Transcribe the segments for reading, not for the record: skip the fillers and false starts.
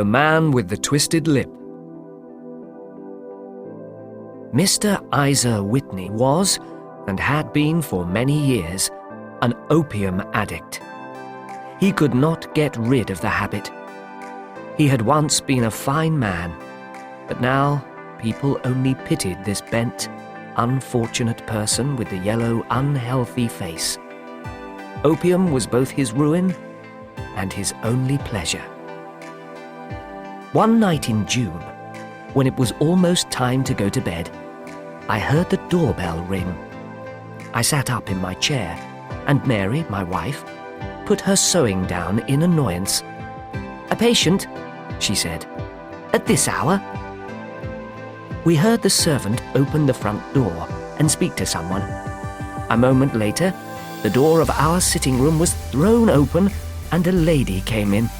The Man with the Twisted Lip. Mr. Isa Whitney was, and had been for many years, an opium addict. He could not get rid of the habit. He had once been a fine man, but now people only pitied this bent, unfortunate person with the yellow, unhealthy face. Opium was both his ruin and his only pleasure. One night in June, when it was almost time to go to bed, I heard the doorbell ring. I sat up in my chair, and Mary, my wife, put her sewing down in annoyance. "A patient," she said. "At this hour?" We heard the servant open the front door and speak to someone. A moment later, the door of our sitting room was thrown open and a lady came in.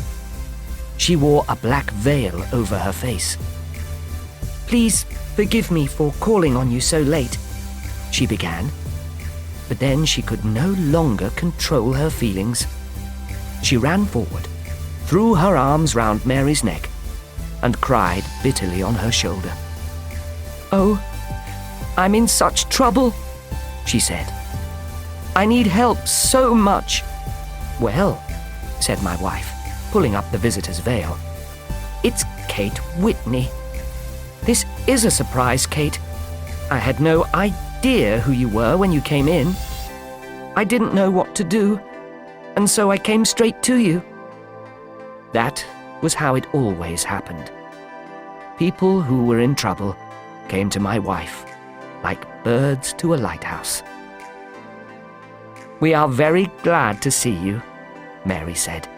She wore a black veil over her face. "Please forgive me for calling on you so late," she began. But then she could no longer control her feelings. She ran forward, threw her arms round Mary's neck, and cried bitterly on her shoulder. "Oh, I'm in such trouble," she said. "I need help so much." "Well," said my wife, pulling up the visitor's veil, "it's Kate Whitney. This is a surprise, Kate. I had no idea who you were when you came in. I didn't know what to do, and so I came straight to you." That was how it always happened. People who were in trouble came to my wife, like birds to a lighthouse. "We are very glad to see you," Mary said.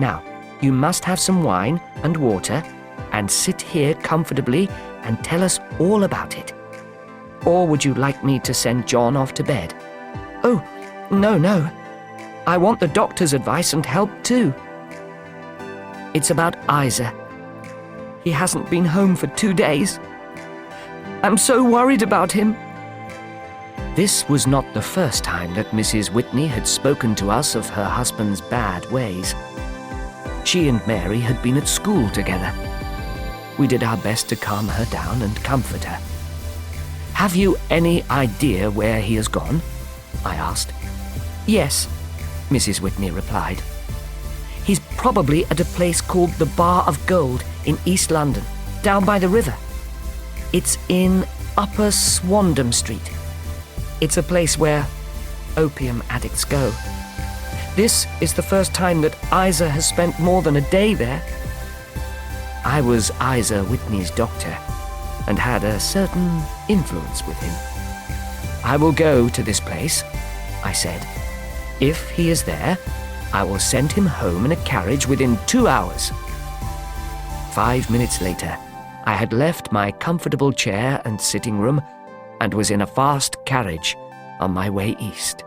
"Now, you must have some wine and water and sit here comfortably and tell us all about it. Or would you like me to send John off to bed?" "Oh, no. I want the doctor's advice and help too." "It's about Isa. He hasn't been home for 2 days. I'm so worried about him." This was not the first time that Mrs. Whitney had spoken to us of her husband's bad ways. She and Mary had been at school together. We did our best to calm her down and comfort her. "Have you any idea where he has gone?" I asked. "Yes," Mrs. Whitney replied. "He's probably at a place called the Bar of Gold in East London, down by the river. It's in Upper Swandam Street. It's a place where opium addicts go. This is the first time that Isa has spent more than a day there." I was Isa Whitney's doctor and had a certain influence with him. "I will go to this place," I said. "If he is there, I will send him home in a carriage within 2 hours." 5 minutes later, I had left my comfortable chair and sitting room and was in a fast carriage on my way east.